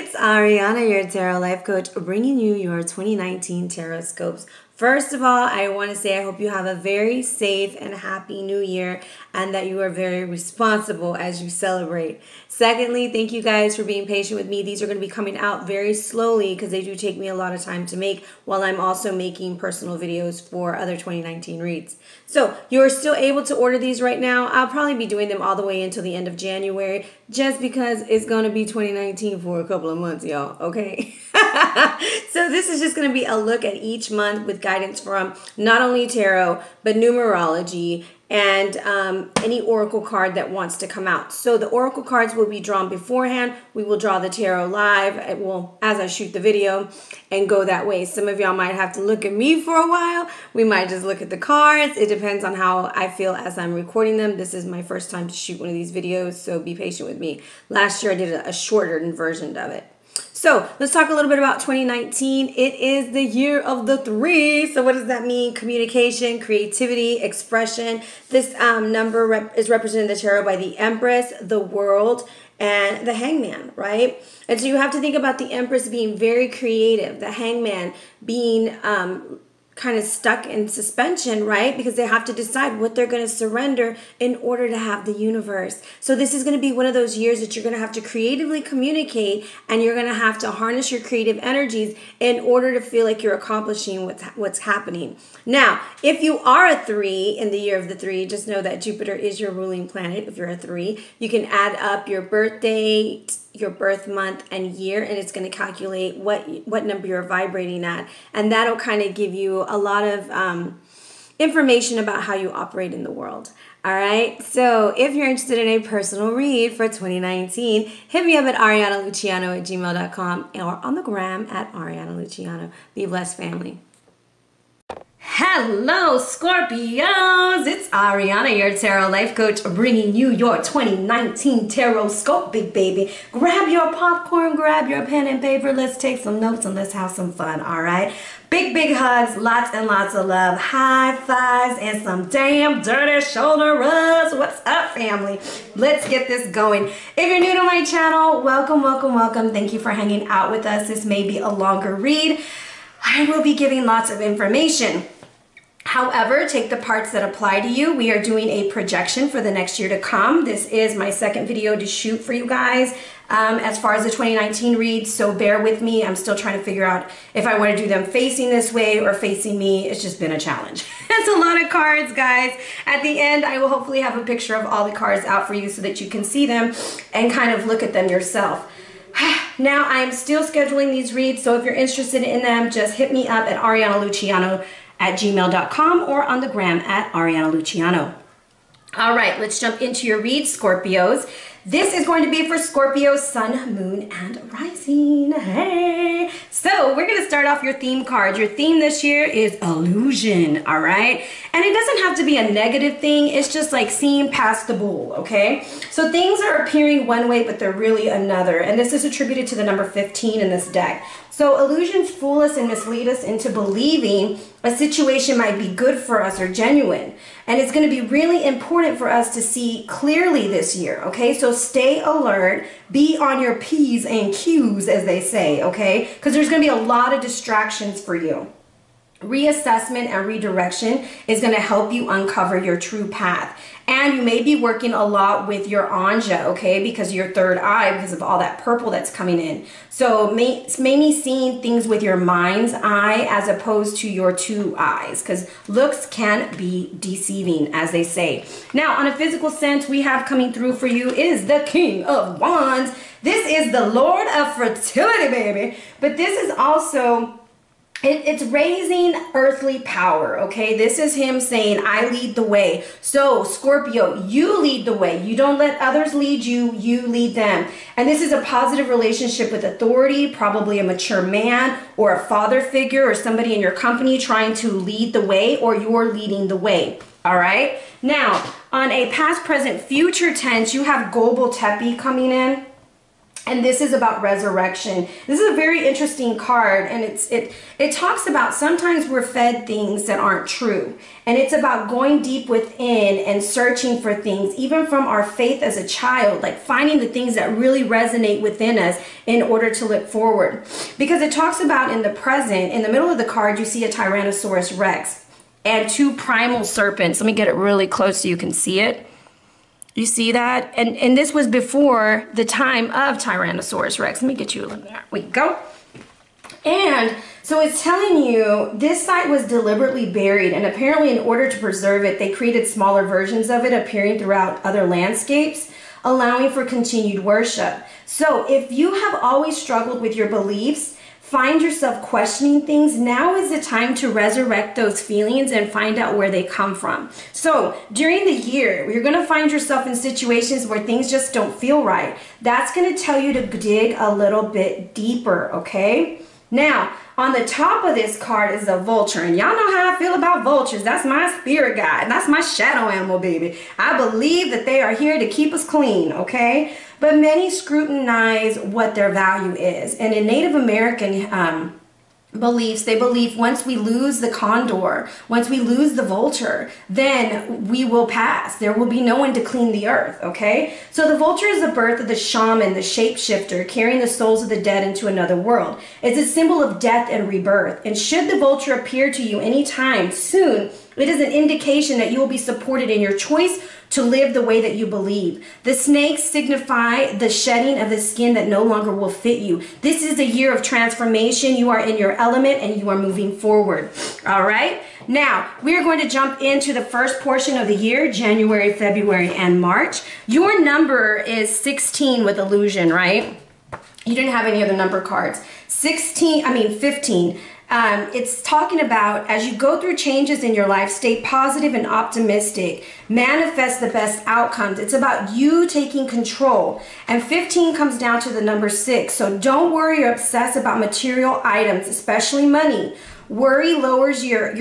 it's Ariana, your tarot life coach, bringing you your 2019 tarot scopes. First of all, I want to say I hope you have a very safe and happy new year and that you are very responsible as you celebrate. Secondly, thank you guys for being patient with me. These are going to be coming out very slowly because they do take me a lot of time to make while I'm also making personal videos for other 2019 reads. So you are still able to order these right now. I'll probably be doing them all the way until the end of January just because it's going to be 2019 for a couple of months, y'all, okay? So this is just going to be a look at each month with guidance from not only tarot, but numerology and any oracle card that wants to come out. So the oracle cards will be drawn beforehand. We will draw the tarot live, as I shoot the video and go that way. Some of y'all might have to look at me for a while. We might just look at the cards. It depends on how I feel as I'm recording them. This is my first time to shoot one of these videos, so be patient with me. Last year I did a shortened version of it. So let's talk a little bit about 2019. It is the year of the 3. So what does that mean? Communication, creativity, expression. This number is represented in the tarot by the Empress, the World, and the Hangman, right? And so you have to think about the Empress being very creative, the Hangman being kind of stuck in suspension, right? Because they have to decide what they're going to surrender in order to have the universe. So this is going to be one of those years that you're going to have to creatively communicate, and you're going to have to harness your creative energies in order to feel like you're accomplishing what's happening. Now, if you are a 3 in the year of the 3, just know that Jupiter is your ruling planet. If you're a 3, you can add up your birth date, your birth month and year, and it's going to calculate what number you're vibrating at, and that'll kind of give you a lot of information about how you operate in the world. All right, so if you're interested in a personal read for 2019, hit me up at arianaluciano@gmail.com or on the gram at arianaluciano. Be blessed, family. Hello, Scorpios! It's Ariana, your tarot life coach, bringing you your 2019 tarot scope, big baby. Grab your popcorn, grab your pen and paper. Let's take some notes and let's have some fun, all right? Big hugs, lots and lots of love, high fives, and some damn dirty shoulder rubs. What's up, family? Let's get this going. If you're new to my channel, welcome, welcome, welcome. Thank you for hanging out with us. This may be a longer read. I will be giving lots of information. However, take the parts that apply to you. We are doing a projection for the next year to come. This is my second video to shoot for you guys as far as the 2019 reads, so bear with me. I'm still trying to figure out if I want to do them facing this way or facing me. It's just been a challenge. It's a lot of cards, guys. At the end, I will hopefully have a picture of all the cards out for you so that you can see them and kind of look at them yourself. Now, I'm still scheduling these reads, so if you're interested in them, just hit me up at arianaluciano@gmail.com or on the gram at arianaluciano. All right, let's jump into your read, Scorpios. This is going to be for Scorpio, Sun, Moon, and Rising. Hey! So we're going to start off your theme cards. Your theme this year is illusion, all right? And it doesn't have to be a negative thing. It's just like seeing past the bull, okay? So things are appearing one way, but they're really another. And this is attributed to the number 15 in this deck. So illusions fool us and mislead us into believing a situation might be good for us or genuine. And it's going to be really important for us to see clearly this year, okay? So stay alert, be on your P's and Q's, as they say, okay? Because there's going to be a lot of distractions for you. Reassessment and redirection is going to help you uncover your true path. And you may be working a lot with your anja, okay, because of your third eye, because of all that purple that's coming in. So it's mainly seeing things with your mind's eye as opposed to your 2 eyes, because looks can be deceiving, as they say. Now, on a physical sense, we have coming through for you is the King of Wands. This is the Lord of Fertility, baby. But this is also... It's raising earthly power, okay? This is him saying, I lead the way. So, Scorpio, you lead the way. You don't let others lead you, you lead them. And this is a positive relationship with authority, probably a mature man or a father figure or somebody in your company trying to lead the way, or you're leading the way, all right? Now, on a past, present, future tense, you have Gobel Tepe coming in. And this is about resurrection. This is a very interesting card, and it talks about sometimes we're fed things that aren't true. And it's about going deep within and searching for things, even from our faith as a child, like finding the things that really resonate within us in order to look forward. Because it talks about in the present, in the middle of the card, you see a Tyrannosaurus Rex and 2 primal serpents. Let me get it really close so you can see it. You see that? And this was before the time of Tyrannosaurus Rex. Let me get you a little there. We go. And so it's telling you this site was deliberately buried, and apparently in order to preserve it, they created smaller versions of it appearing throughout other landscapes, allowing for continued worship. So if you have always struggled with your beliefs, find yourself questioning things, now is the time to resurrect those feelings and find out where they come from. So during the year, you're going to find yourself in situations where things just don't feel right. That's going to tell you to dig a little bit deeper, okay? Now, on the top of this card is a vulture, and y'all know how I feel about vultures. That's my spirit guide. That's my shadow animal, baby. I believe that they are here to keep us clean, okay? But many scrutinize what their value is. And in Native American beliefs, they believe once we lose the condor, once we lose the vulture, then we will pass. There will be no one to clean the earth, okay? So the vulture is the birth of the shaman, the shapeshifter, carrying the souls of the dead into another world. It's a symbol of death and rebirth. And should the vulture appear to you anytime soon, it is an indication that you will be supported in your choice to live the way that you believe. The snakes signify the shedding of the skin that no longer will fit you. This is a year of transformation. You are in your element and you are moving forward. All right. Now, we are going to jump into the first portion of the year, January, February, and March. Your number is 16 with illusion, right? You didn't have any other number cards. 15. It's talking about as you go through changes in your life, stay positive and optimistic, manifest the best outcomes. It's about you taking control. And 15 comes down to the number 6. So don't worry or obsess about material items, especially money. Worry lowers your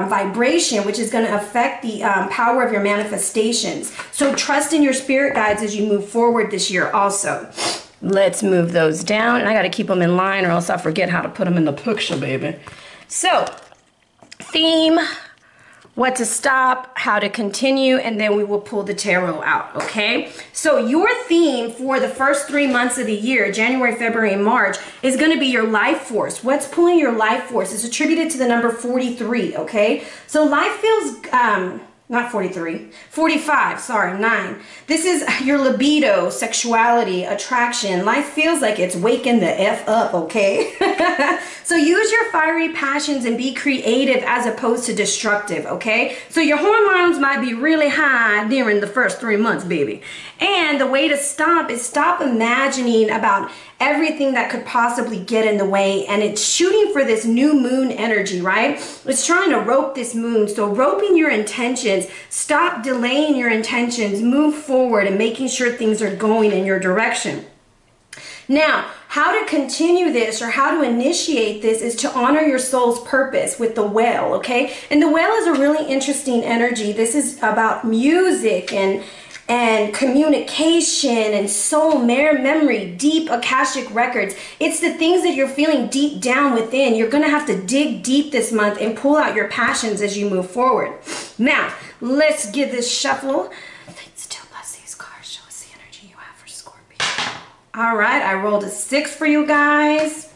vibration, which is going to affect the power of your manifestations. So trust in your spirit guides as you move forward this year also. Let's move those down. And I got to keep them in line or else I forget how to put them in the picture, baby. So, theme, what to stop, how to continue, and then we will pull the tarot out, okay? So your theme for the first 3 months of the year, January, February, and March, is going to be your life force. What's pulling your life force? It's attributed to the number 43, okay? So life feels... not 43, 45, sorry, 9. This is your libido, sexuality, attraction. Life feels like it's waking the F up, okay? So use your fiery passions and be creative as opposed to destructive, okay? So your hormones might be really high during the first 3 months, baby. And the way to stop is stop imagining about everything that could possibly get in the way, and it's shooting for this new moon energy, right? It's trying to rope this moon. So roping your intentions, stop delaying your intentions, move forward and making sure things are going in your direction. Now, how to continue this or how to initiate this is to honor your soul's purpose with the whale, okay? And the whale is a really interesting energy. This is about music and communication and soul memory, deep Akashic records. It's the things that you're feeling deep down within. You're going to have to dig deep this month and pull out your passions as you move forward. Now, let's give this shuffle. Still bless these cards. Show us the energy you have for Scorpio. All right, I rolled a 6 for you guys.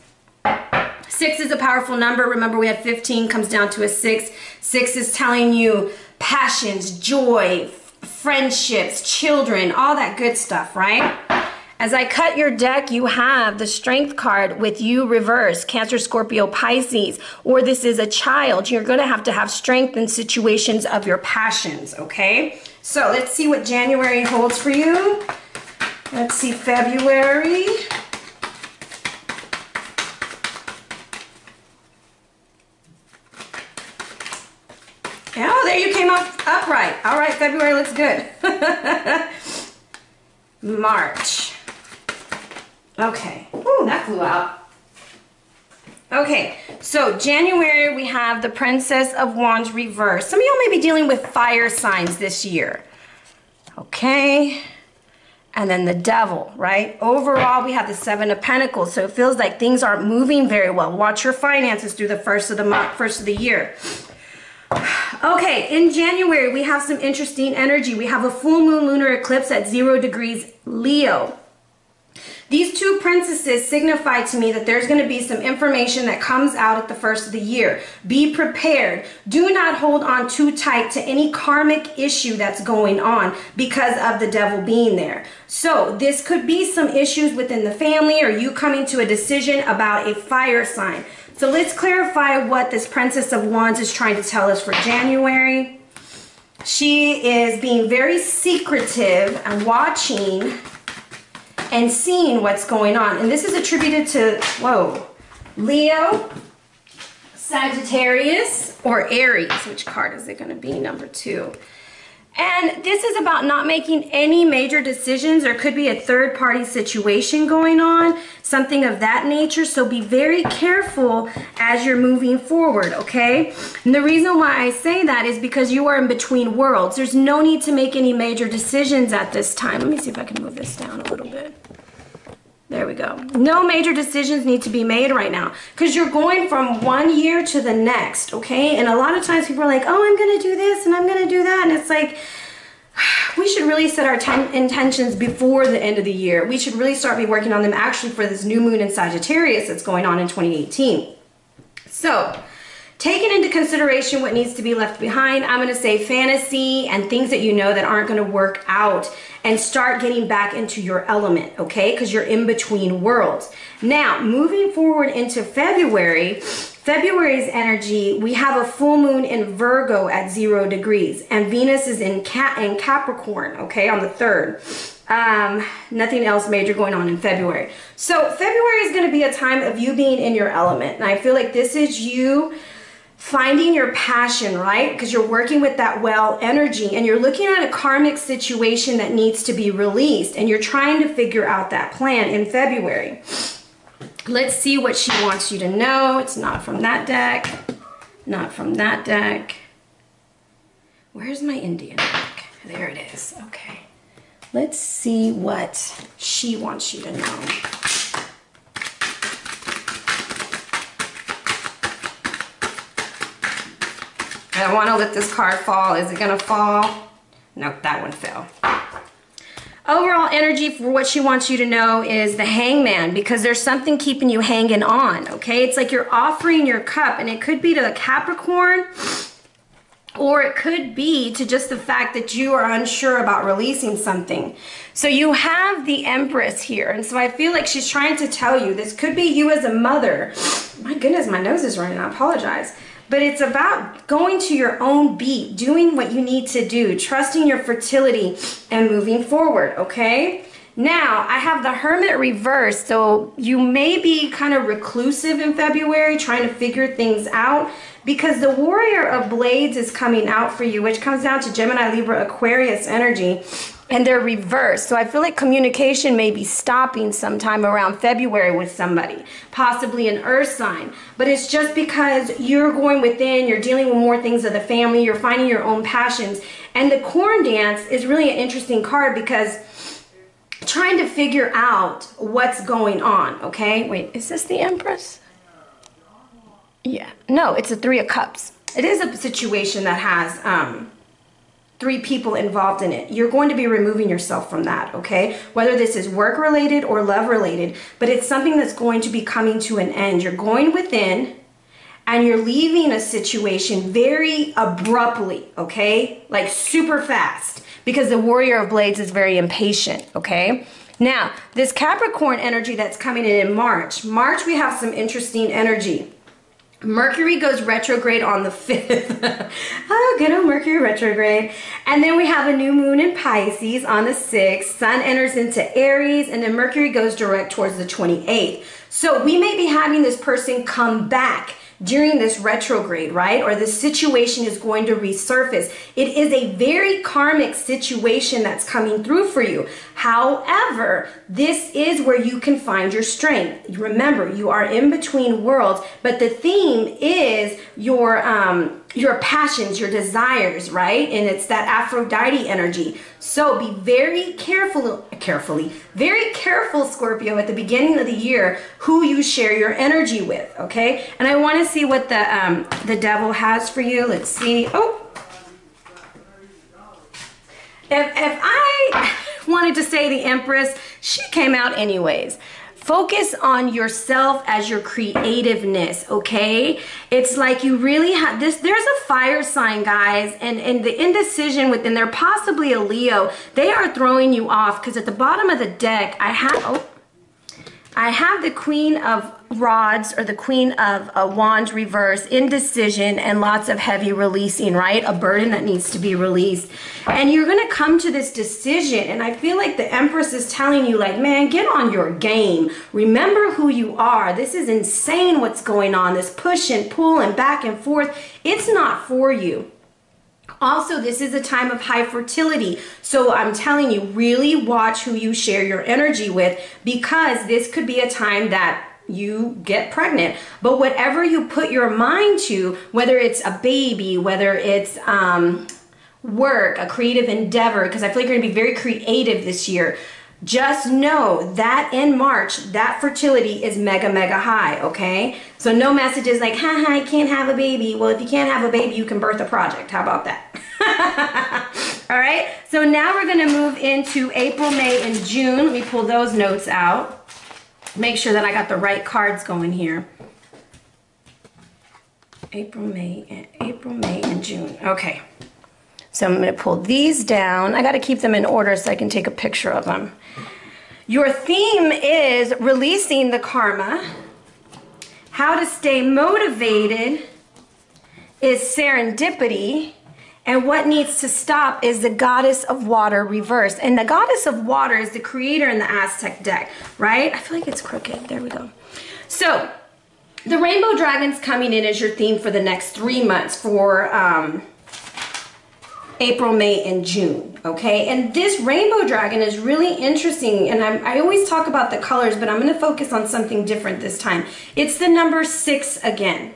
6 is a powerful number. Remember, we had 15 comes down to a 6. 6 is telling you passions, joy, friendships, children, all that good stuff, right? As I cut your deck, you have the Strength card with you reversed, Cancer, Scorpio, Pisces, or this is a child. You're going to have strength in situations of your passions, okay? So let's see what January holds for you. Let's see February. Oh, there you came up upright. All right, February looks good. March. Okay. Ooh, that flew out. Okay, so January we have the Princess of Wands reversed. Some of y'all may be dealing with fire signs this year. Okay. and then the devil, right? Overall, we have the 7 of Pentacles. So it feels like things aren't moving very well. Watch your finances through the first of the month, first of the year. Okay, in January, we have some interesting energy. We have a full moon lunar eclipse at 0 degrees Leo. These 2 princesses signify to me that there's going to be some information that comes out at the first of the year. Be prepared. Do not hold on too tight to any karmic issue that's going on because of the devil being there. So this could be some issues within the family or you coming to a decision about a fire sign. So let's clarify what this Princess of Wands is trying to tell us for January. She is being very secretive and watching and seeing what's going on. And this is attributed to, Leo, Sagittarius, or Aries. Which card is it going to be? Number 2. And this is about not making any major decisions. There could be a third-party situation going on, something of that nature. So be very careful as you're moving forward, okay? And the reason why I say that is because you are in between worlds. There's no need to make any major decisions at this time. Let me see if I can move this down a little bit. There we go. No major decisions need to be made right now because you're going from one year to the next, okay? And a lot of times people are like, oh, I'm going to do this and I'm going to do that. And it's like, we should really set our intentions before the end of the year. We should really start working on them actually for this new moon in Sagittarius that's going on in 2018. So, taking into consideration what needs to be left behind, I'm going to say fantasy and things that you know that aren't going to work out, and start getting back into your element, okay? Because you're in between worlds. Now, moving forward into February's energy, we have a full moon in Virgo at 0 degrees, and Venus is in Capricorn, okay, on the 3rd. Nothing else major going on in February. So February is going to be a time of you being in your element, and I feel like this is you finding your passion, right? Because you're working with that well energy and you're looking at a karmic situation that needs to be released and you're trying to figure out that plan in February. Let's see what she wants you to know. It's not from that deck. Not from that deck. Where's my Indian deck? There it is. Okay. Let's see what she wants you to know. I don't want to let this card fall. Is it going to fall? Nope, that one fell. Overall energy for what she wants you to know is the Hangman, because there's something keeping you hanging on, okay? It's like you're offering your cup, and it could be to the Capricorn, or it could be to just the fact that you are unsure about releasing something. So you have the Empress here, and so I feel like she's trying to tell you, this could be you as a mother. My goodness, my nose is running, I apologize. But it's about going to your own beat, doing what you need to do, trusting your fertility and moving forward, okay? Now, I have the Hermit reversed, so you may be kind of reclusive in February, trying to figure things out, because the Warrior of Blades is coming out for you, which comes down to Gemini, Libra, Aquarius energy, and they're reversed. So I feel like communication may be stopping sometime around February with somebody, possibly an earth sign. But it's just because you're going within, you're dealing with more things of the family, you're finding your own passions. And the Corn Dance is really an interesting card because trying to figure out what's going on, okay? Wait, is this the Empress? Yeah, no, it's a 3 of Cups. It is a situation that has 3 people involved in it. You're going to be removing yourself from that, okay? Whether this is work related or love related, but it's something that's going to be coming to an end. You're going within and you're leaving a situation very abruptly, okay? Like super fast, because the Warrior of Blades is very impatient, okay? Now, this Capricorn energy that's coming in March, we have some interesting energy. Mercury goes retrograde on the 5th. Oh, good old Mercury retrograde. And then we have a new moon in Pisces on the 6th. Sun enters into Aries, and then Mercury goes direct towards the 28th. So we may be having this person come back during this retrograde, right? Or the situation is going to resurface. It is a very karmic situation that's coming through for you. However, this is where you can find your strength. Remember, you are in between worlds, but the theme is your your passions, your desires, right? And it's that Aphrodite energy. So be very very careful, Scorpio, at the beginning of the year, who you share your energy with, okay? And I want to see what the devil has for you. Let's see. Oh, if I wanted to say the Empress, she came out anyways. Focus on yourself as your creativeness, okay? It's like you really have this. There's a fire sign, guys, and the indecision within, they're possibly a Leo. They are throwing you off because at the bottom of the deck, I have the Queen of Rods, or the Queen of Wands reverse, indecision, and lots of heavy releasing, right? A burden that needs to be released. And you're going to come to this decision. And I feel like the Empress is telling you, like, man, get on your game. Remember who you are. This is insane what's going on. This push and pull and back and forth. It's not for you. Also, this is a time of high fertility. So I'm telling you, really watch who you share your energy with, because this could be a time that you get pregnant. But whatever you put your mind to, whether it's a baby, whether it's work, a creative endeavor, because I feel like you're gonna be very creative this year, just know that in March, that fertility is mega, mega high, okay? So no messages like, haha, I can't have a baby. Well, if you can't have a baby, you can birth a project. How about that? All right, so now we're gonna move into April, May, and June. Let me pull those notes out. Make sure that I got the right cards going here. April, May, and June. Okay. So I'm going to pull these down. I got to keep them in order so I can take a picture of them. Your theme is releasing the karma. How to stay motivated is serendipity. And what needs to stop is the Goddess of Water reversed. And the Goddess of Water is the creator in the Aztec deck, right? I feel like it's crooked. There we go. So the Rainbow Dragon's coming in as your theme for the next 3 months for April, May, and June, okay? And this Rainbow Dragon is really interesting, and I always talk about the colors, but I'm going to focus on something different this time. It's the number 6 again.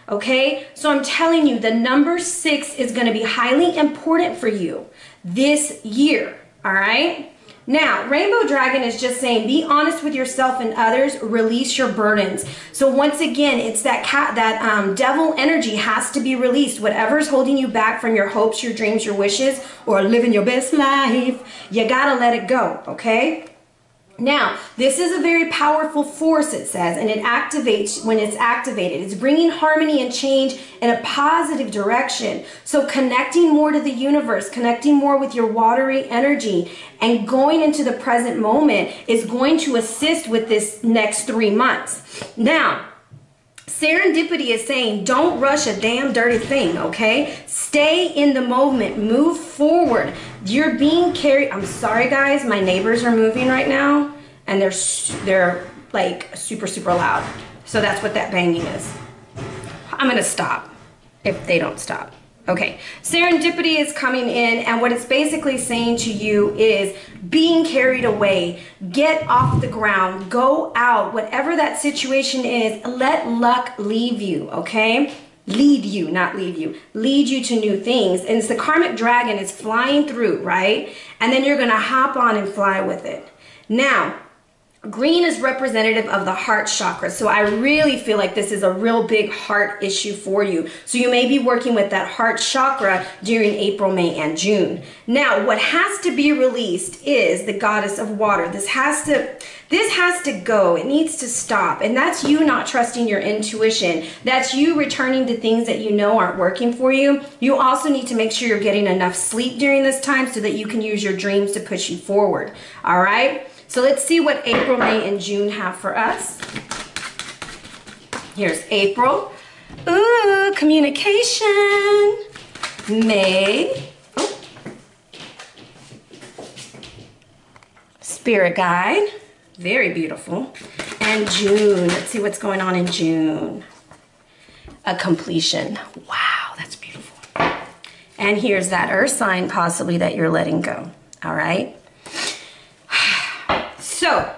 Okay, so I'm telling you, the number 6 is going to be highly important for you this year, all right? Now, Rainbow Dragon is just saying, be honest with yourself and others, release your burdens. So once again, it's that devil energy has to be released. Whatever's holding you back from your hopes, your dreams, your wishes, or living your best life, you gotta let it go, okay? Now, this is a very powerful force, it says, and it activates when it's activated. It's bringing harmony and change in a positive direction. So connecting more to the universe, connecting more with your watery energy, and going into the present moment is going to assist with this next 3 months. Now, serendipity is saying, don't rush a damn dirty thing, okay? Stay in the moment, move forward. You're being carried. I'm sorry, guys, my neighbors are moving right now, and they're like super, super loud. So that's what that banging is. I'm gonna stop if they don't stop. Okay, serendipity is coming in, and what it's basically saying to you is being carried away. Get off the ground, go out, whatever that situation is, let luck leave you, okay? Lead you, not leave you. Lead you to new things. And it's the karmic dragon is flying through, right? And then you're gonna hop on and fly with it. Now, green is representative of the heart chakra. So I really feel like this is a real big heart issue for you. So you may be working with that heart chakra during April, May, and June. Now, what has to be released is the Goddess of Water. This has to go. It needs to stop. And that's you not trusting your intuition. That's you returning to things that you know aren't working for you. You also need to make sure you're getting enough sleep during this time so that you can use your dreams to push you forward. All right? So let's see what April, May, and June have for us. Here's April. Ooh, communication. May. Oh. Spirit guide. Very beautiful. And June. Let's see what's going on in June. A completion. Wow, that's beautiful. And here's that earth sign possibly that you're letting go. All right. So,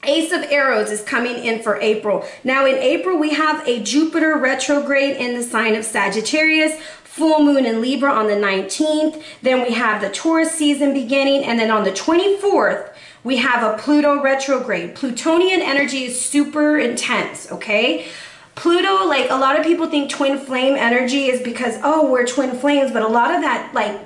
Ace of Arrows is coming in for April. Now in April, we have a Jupiter retrograde in the sign of Sagittarius, full moon in Libra on the 19th. Then we have the Taurus season beginning. And then on the 24th, we have a Pluto retrograde. Plutonian energy is super intense, okay? Pluto, like a lot of people think twin flame energy is because, oh, we're twin flames, but a lot of that like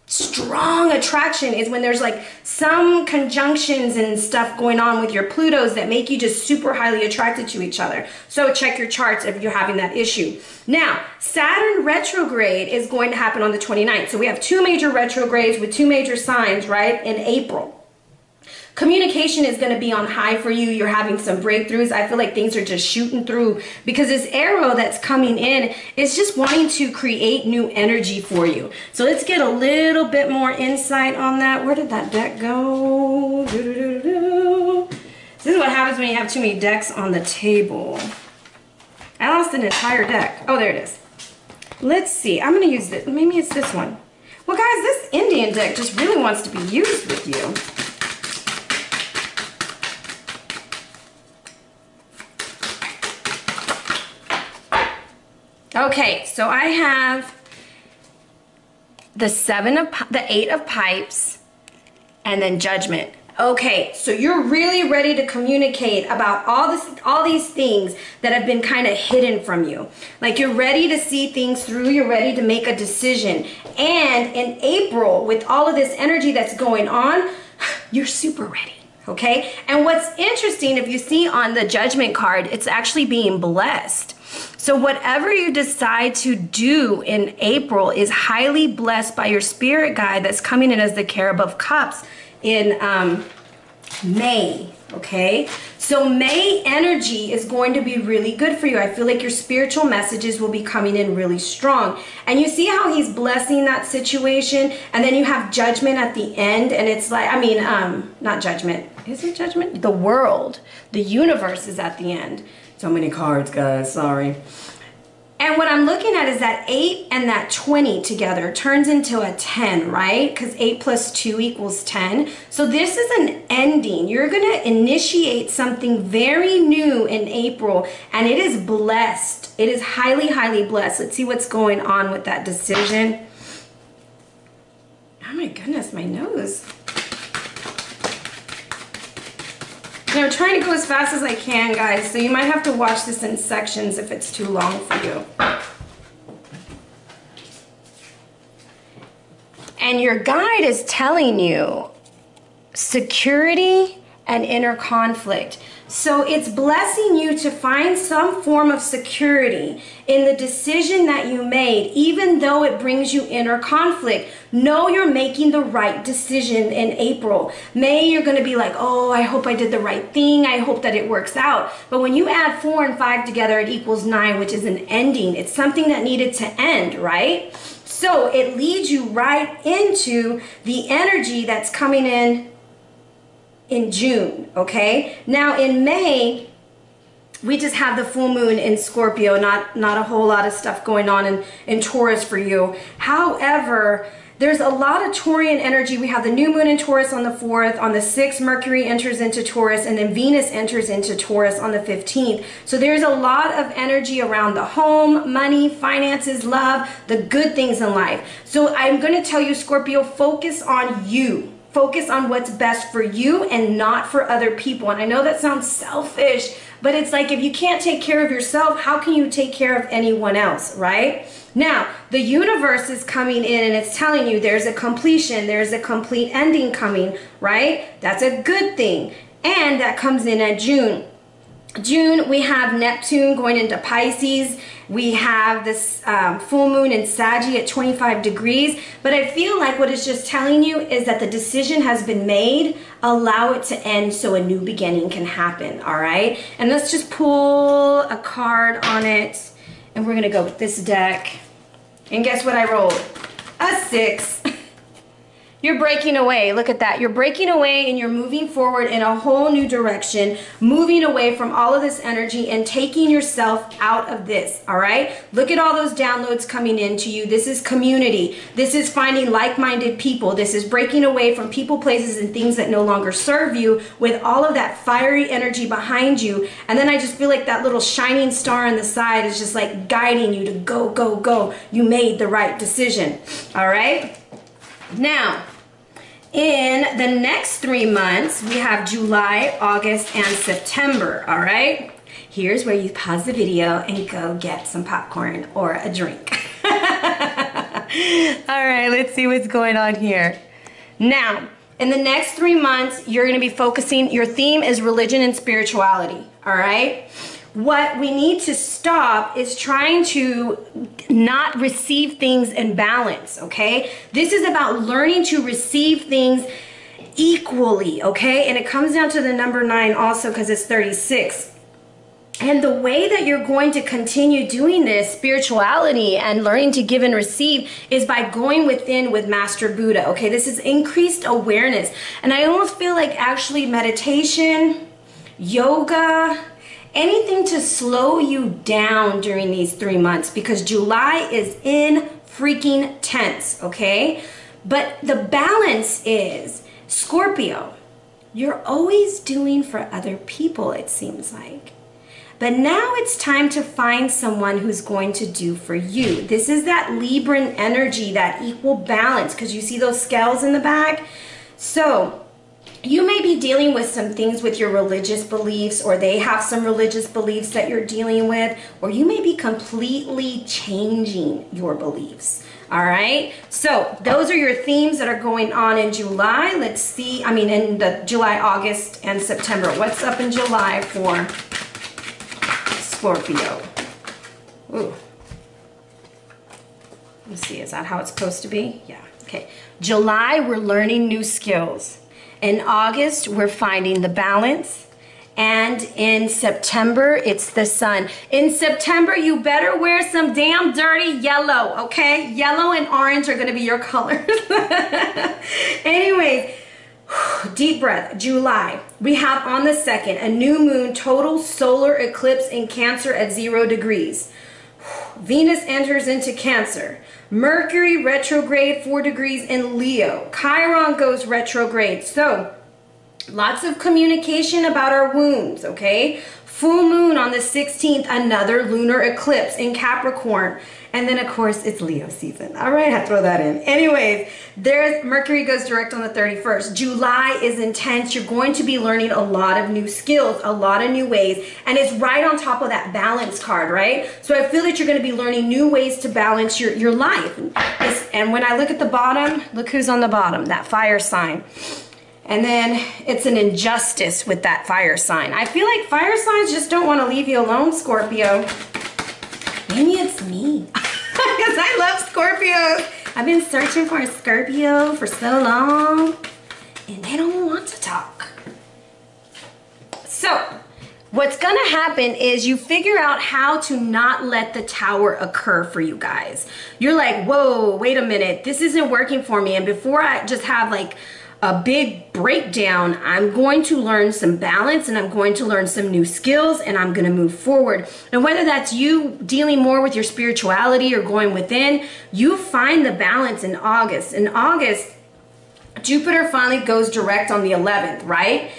strong attraction is when there's like some conjunctions and stuff going on with your Plutos that make you just super highly attracted to each other. So check your charts if you're having that issue. Now, Saturn retrograde is going to happen on the 29th. So we have 2 major retrogrades with 2 major signs, right, in April. Communication is going to be on high for you. You're having some breakthroughs. I feel like things are just shooting through because this arrow that's coming in is just wanting to create new energy for you. So let's get a little bit more insight on that. Where did that deck go? This is what happens when you have too many decks on the table. I lost an entire deck. Oh, there it is. Let's see. I'm going to use this. Maybe it's this one. Well, guys, this Indian deck just really wants to be used with you. Okay, so I have the 8 of pipes and then Judgment. Okay, so you're really ready to communicate about all these things that have been kind of hidden from you. Like you're ready to see things through, you're ready to make a decision. And in April, with all of this energy that's going on, you're super ready. Okay, and what's interesting, if you see on the Judgment card, it's actually being blessed. So whatever you decide to do in April is highly blessed by your spirit guide that's coming in as the Cherub of Cups in May, okay? So May energy is going to be really good for you. I feel like your spiritual messages will be coming in really strong. And you see how he's blessing that situation? And then you have Judgment at the end, and it's like, I mean, not Judgment. Is it Judgment? The world. The universe is at the end. So many cards, guys, sorry. And what I'm looking at is that 8 and that 20 together turns into a 10, right? Because 8 plus 2 equals 10. So this is an ending. You're going to initiate something very new in April, and it is blessed. It is highly, highly blessed. Let's see what's going on with that decision. Oh my goodness, my nose. I'm trying to go as fast as I can, guys, so you might have to watch this in sections if it's too long for you. And your guide is telling you security and inner conflict. So it's blessing you to find some form of security in the decision that you made, even though it brings you inner conflict. Know you're making the right decision in April. May, you're going to be like, oh, I hope I did the right thing. I hope that it works out. But when you add 4 and 5 together, it equals 9, which is an ending. It's something that needed to end, right? So it leads you right into the energy that's coming in June, okay? Now in May, we just have the full moon in Scorpio, not a whole lot of stuff going on in Taurus for you. However, there's a lot of Taurian energy. We have the new moon in Taurus on the 4th. On the 6th, Mercury enters into Taurus, and then Venus enters into Taurus on the 15th. So there's a lot of energy around the home, money, finances, love, the good things in life. So I'm going to tell you, Scorpio, focus on you. Focus on what's best for you and not for other people. And I know that sounds selfish, but it's like if you can't take care of yourself, how can you take care of anyone else, right? Now, the universe is coming in and it's telling you there's a completion, there's a complete ending coming, right? That's a good thing. And that comes in at June. June, we have Neptune going into Pisces. We have this full moon in Saggy at 25 degrees. But I feel like what it's just telling you is that the decision has been made. Allow it to end so a new beginning can happen, all right? And let's just pull a card on it. And we're going to go with this deck. And guess what I rolled? A 6. You're breaking away. Look at that. You're breaking away and you're moving forward in a whole new direction, moving away from all of this energy and taking yourself out of this, all right? Look at all those downloads coming into you. This is community. This is finding like-minded people. This is breaking away from people, places, and things that no longer serve you with all of that fiery energy behind you. And then I just feel like that little shining star on the side is just like guiding you to go, go, go. You made the right decision, all right? Now, in the next 3 months, we have July, August, and September, all right? Here's where you pause the video and go get some popcorn or a drink. All right, let's see what's going on here. Now, in the next 3 months, you're gonna be focusing, your theme is religion and spirituality, all right? What we need to stop is trying to not receive things in balance, okay? This is about learning to receive things equally, okay? And it comes down to the number 9 also because it's 36. And the way that you're going to continue doing this spirituality and learning to give and receive is by going within with Master Buddha, okay? This is increased awareness. And I almost feel like actually meditation, yoga, anything to slow you down during these 3 months, because July is in freaking tense, okay? But the balance is, Scorpio, you're always doing for other people, it seems like. But now it's time to find someone who's going to do for you. This is that Libran energy, that equal balance, because you see those scales in the back? So you may be dealing with some things with your religious beliefs, or they have some religious beliefs that you're dealing with, or you may be completely changing your beliefs. All right, so those are your themes that are going on in July. Let's see, in the July, August, and September. What's up in July for Scorpio? Ooh. Let's see, is that how it's supposed to be? Yeah, okay. July, we're learning new skills. In August, we're finding the balance. And in September, it's the sun. In September, you better wear some damn dirty yellow, okay? Yellow and orange are gonna be your colors. Anyway, deep breath. July, we have on the 2nd, a new moon, total solar eclipse in Cancer at 0 degrees. Venus enters into Cancer. Mercury retrograde 4 degrees in Leo. Chiron goes retrograde. So lots of communication about our wounds, okay? Full moon on the 16th, another lunar eclipse in Capricorn. And then, of course, it's Leo season. All right, I throw that in. Anyways, there's Mercury goes direct on the 31st. July is intense. You're going to be learning a lot of new skills, a lot of new ways, and it's right on top of that balance card, right? So I feel that you're going to be learning new ways to balance your life. And when I look at the bottom, look who's on the bottom, that fire sign. And then it's an injustice with that fire sign. I feel like fire signs just don't want to leave you alone, Scorpio. Maybe it's me. Because I love Scorpios. I've been searching for a Scorpio for so long, and they don't want to talk. So what's going to happen is you figure out how to not let the tower occur for you guys. You're like, whoa, wait a minute. This isn't working for me. And before I just have like a big breakdown, I'm going to learn some balance, and I'm going to learn some new skills, and I'm going to move forward. And whether that's you dealing more with your spirituality or going within, you find the balance in August. In August, Jupiter finally goes direct on the 11th, right?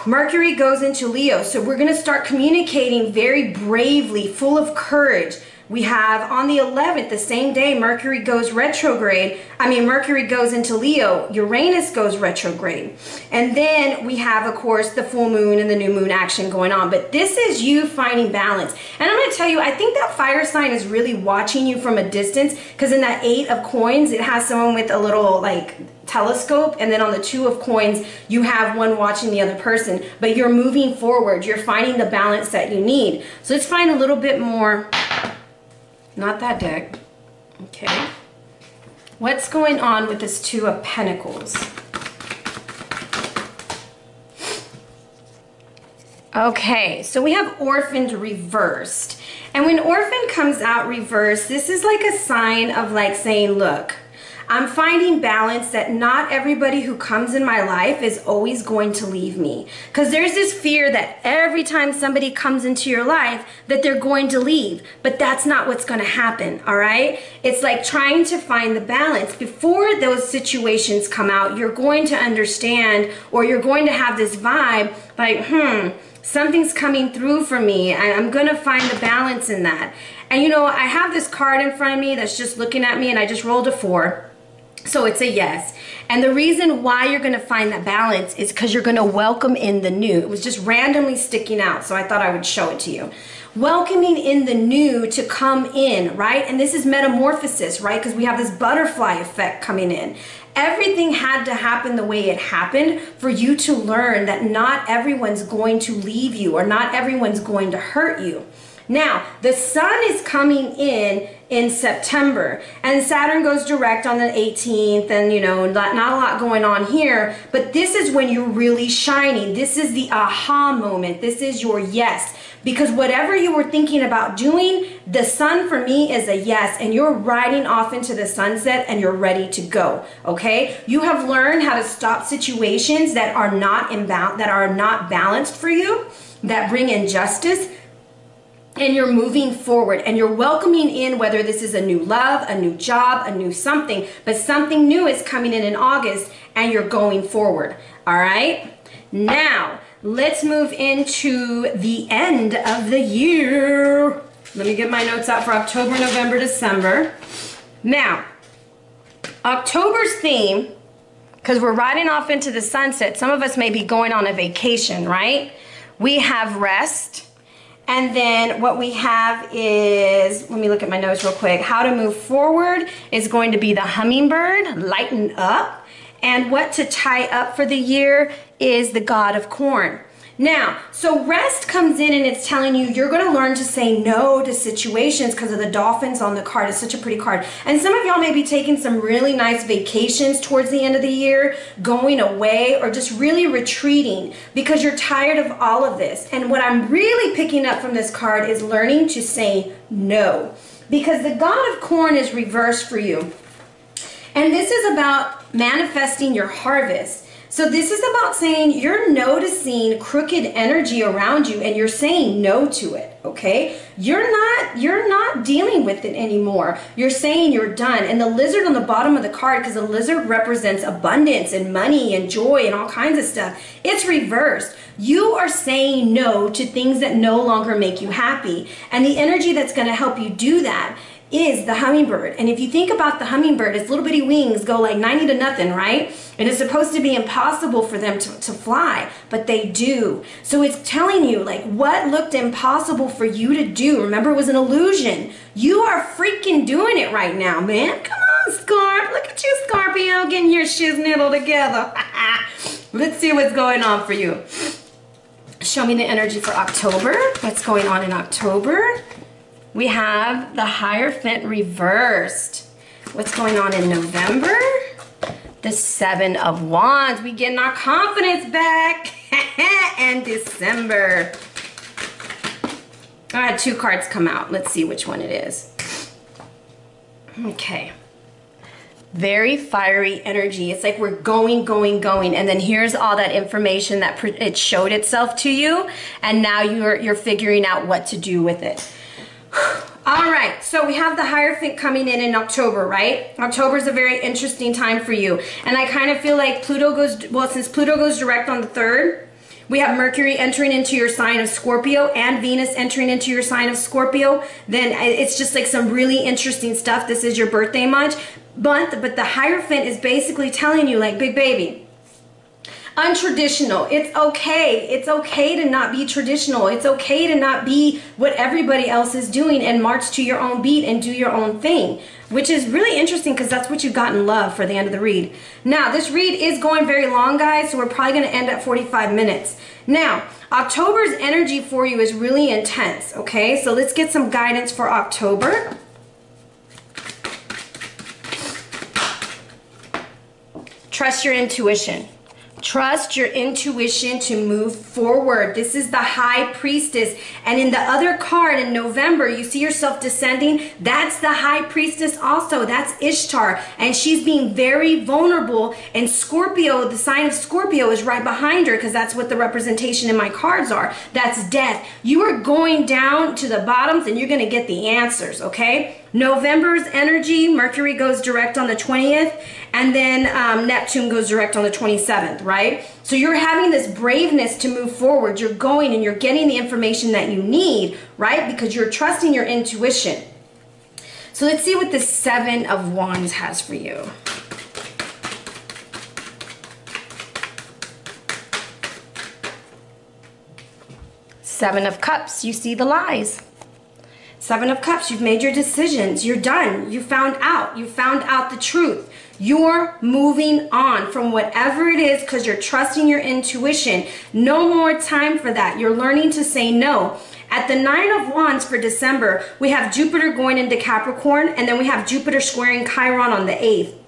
Mercury goes into Leo. So we're going to start communicating very bravely, full of courage. We have on the 11th, the same day, Mercury goes retrograde. Mercury goes into Leo. Uranus goes retrograde. And then we have, of course, the full moon and the new moon action going on. But this is you finding balance. And I'm going to tell you, I think that fire sign is really watching you from a distance, because in that 8 of coins, it has someone with a little like telescope, and then on the 2 of coins, you have one watching the other person. But you're moving forward. You're finding the balance that you need. So let's find a little bit more. Not that deck. Okay. What's going on with this 2 of Pentacles? Okay, so we have Orphaned reversed. And when Orphan comes out reversed, this is like a sign of like saying, look, I'm finding balance, that not everybody who comes in my life is always going to leave me. Because there's this fear that every time somebody comes into your life that they're going to leave. But that's not what's going to happen, all right? It's like trying to find the balance. Before those situations come out, you're going to understand, or you're going to have this vibe like, something's coming through for me. I'm going to find the balance in that. And you know, I have this card in front of me that's just looking at me, and I just rolled a 4. So it's a yes. And the reason why you're going to find that balance is because you're going to welcome in the new. It was just randomly sticking out, so I thought I would show it to you. Welcoming in the new to come in, right? And this is metamorphosis, right? Because we have this butterfly effect coming in. Everything had to happen the way it happened for you to learn that not everyone's going to leave you, or not everyone's going to hurt you. Now, the sun is coming in September, and Saturn goes direct on the 18th, and you know, not a lot going on here, but this is when you're really shining. This is the aha moment. This is your yes. Because whatever you were thinking about doing, the sun for me is a yes, and you're riding off into the sunset and you're ready to go, okay? You have learned how to stop situations that are not balanced for you, that bring injustice, and you're moving forward, and you're welcoming in, whether this is a new love, a new job, a new something, but something new is coming in August, and you're going forward, all right? Now, let's move into the end of the year. Let me get my notes out for October, November, December. Now, October's theme, because we're riding off into the sunset, some of us may be going on a vacation, right? We have rest. And then what we have is, let me look at my notes real quick. How to move forward is going to be the hummingbird, lighten up. And what to tie up for the year is the god of corn. Now, so rest comes in and it's telling you you're going to learn to say no to situations because of the dolphins on the card. It's such a pretty card. And some of y'all may be taking some really nice vacations towards the end of the year, going away, or just really retreating because you're tired of all of this. And what I'm really picking up from this card is learning to say no, because the god of corn is reversed for you. And this is about manifesting your harvest. So this is about saying you're noticing crooked energy around you and you're saying no to it, okay? You're not dealing with it anymore. You're saying you're done. And the lizard on the bottom of the card, because the lizard represents abundance and money and joy and all kinds of stuff, it's reversed. You are saying no to things that no longer make you happy. And the energy that's going to help you do that is the hummingbird. And if you think about the hummingbird, its little bitty wings go like 90 to nothing, right? And it's supposed to be impossible for them to fly, but they do. So it's telling you like what looked impossible for you to do. Remember, it was an illusion. You are freaking doing it right now, man. Come on, Scorp. Look at you, Scorpio, getting your shiznittle together. Let's see what's going on for you. Show me the energy for October. What's going on in October? We have the Hierophant reversed. What's going on in November? The Seven of Wands. We getting our confidence back. And December. I had 2 cards come out. Let's see which one it is. Okay. Very fiery energy. It's like we're going, and then here's all that information that it showed itself to you, and now you're figuring out what to do with it. All right, so we have the Hierophant coming in October, right? October is a very interesting time for you. And I kind of feel like Pluto goes, well, since Pluto goes direct on the 3rd, we have Mercury entering into your sign of Scorpio and Venus entering into your sign of Scorpio. Then it's just like some really interesting stuff. This is your birthday month, but the Hierophant is basically telling you like, big baby, untraditional. It's okay. It's okay to not be traditional. It's okay to not be what everybody else is doing and march to your own beat and do your own thing, which is really interesting because that's what you got in love for the end of the read. Now, this read is going very long, guys, so we're probably going to end at 45 minutes. Now, October's energy for you is really intense, okay? So let's get some guidance for October. Trust your intuition. Trust your intuition to move forward. This is the High Priestess. And in the other card in November, you see yourself descending. That's the High Priestess also. That's Ishtar. And she's being very vulnerable. And Scorpio, the sign of Scorpio is right behind her because that's what the representation in my cards are. That's death. You are going down to the bottoms and you're going to get the answers, okay? November's energy, Mercury goes direct on the 20th, and then Neptune goes direct on the 27th, right? So you're having this braveness to move forward. You're going and you're getting the information that you need, right? Because you're trusting your intuition. So let's see what the Seven of Wands has for you. Seven of Cups, you see the lies. Seven of Cups, you've made your decisions. You're done. You found out. You found out the truth. You're moving on from whatever it is because you're trusting your intuition. No more time for that. You're learning to say no. At the Nine of Wands for December, we have Jupiter going into Capricorn, and then we have Jupiter squaring Chiron on the 8th.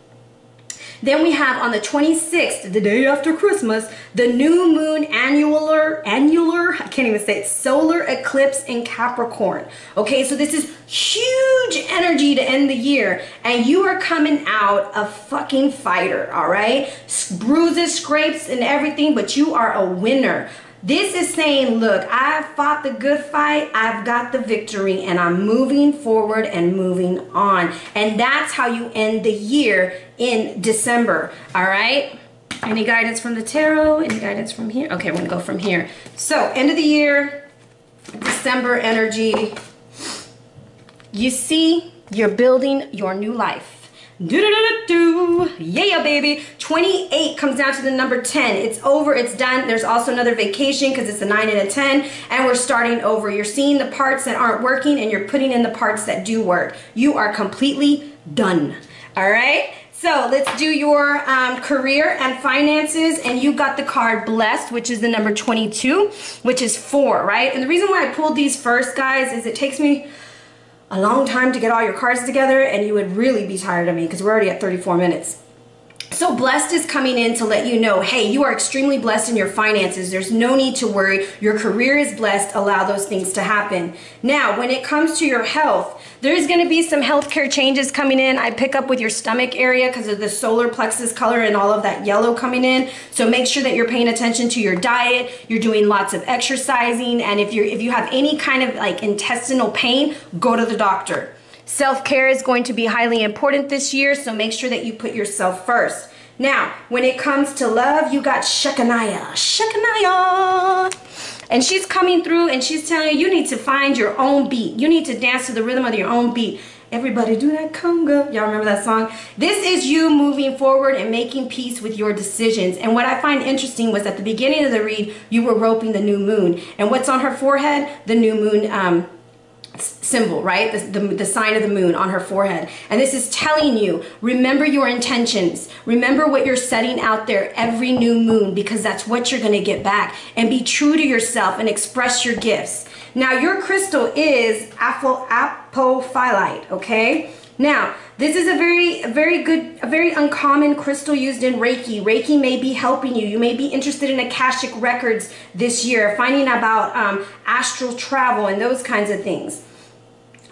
Then we have on the 26th, the day after Christmas, the new moon annular, I can't even say it, solar eclipse in Capricorn. Okay, so this is huge energy to end the year, and you are coming out a fucking fighter, all right? Bruises, scrapes, and everything, but you are a winner. This is saying, look, I fought the good fight, I've got the victory, and I'm moving forward and moving on. And that's how you end the year in December, all right? Any guidance from the tarot? Any guidance from here? Okay, we're gonna go from here. So, end of the year, December energy. You see, you're building your new life. Yeah, baby. 28 comes down to the number 10. It's over. It's done. There's also another vacation because it's a 9 and a 10, and we're starting over. You're seeing the parts that aren't working, and you're putting in the parts that do work. You are completely done. All right? So let's do your career and finances, and you got the card Blessed, which is the number 22, which is 4, right? And the reason why I pulled these first, guys, is it takes me a long time to get all your cards together, and you would really be tired of me because we're already at 34 minutes. So Blessed is coming in to let you know, hey, you are extremely blessed in your finances. There's no need to worry. Your career is blessed. Allow those things to happen. Now, when it comes to your health, there's going to be some healthcare changes coming in. I pick up with your stomach area because of the solar plexus color and all of that yellow coming in. So make sure that you're paying attention to your diet. You're doing lots of exercising. And if you have any kind of like intestinal pain, go to the doctor. Self-care is going to be highly important this year, so make sure that you put yourself first. Now, when it comes to love, you got Shekinah. And she's coming through and she's telling you, you need to find your own beat. You need to dance to the rhythm of your own beat. Everybody do that conga. Y'all remember that song? This is you moving forward and making peace with your decisions. And what I find interesting was at the beginning of the read, you were roping the new moon. And what's on her forehead? The new moon symbol, right? The sign of the moon on her forehead. And this is telling you, remember your intentions. Remember what you're setting out there every new moon, because that's what you're going to get back. And be true to yourself and express your gifts. Now, your crystal is apophyllite, okay? Now, this is a very uncommon crystal used in Reiki. Reiki may be helping you. You may be interested in Akashic records this year, finding about astral travel and those kinds of things.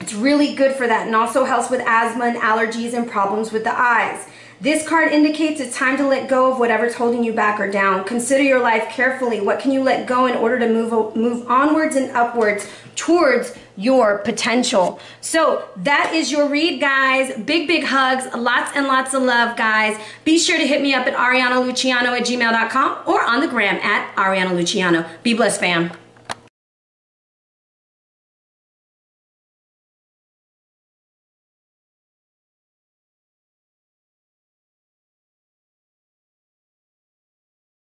It's really good for that, and also helps with asthma and allergies and problems with the eyes. This card indicates it's time to let go of whatever's holding you back or down. Consider your life carefully. What can you let go in order to move onwards and upwards towards your potential? So that is your read, guys. Big hugs, lots and lots of love, guys. Be sure to hit me up at arianaluciano@gmail.com or on the gram at Ariana Luciano. Be blessed, fam.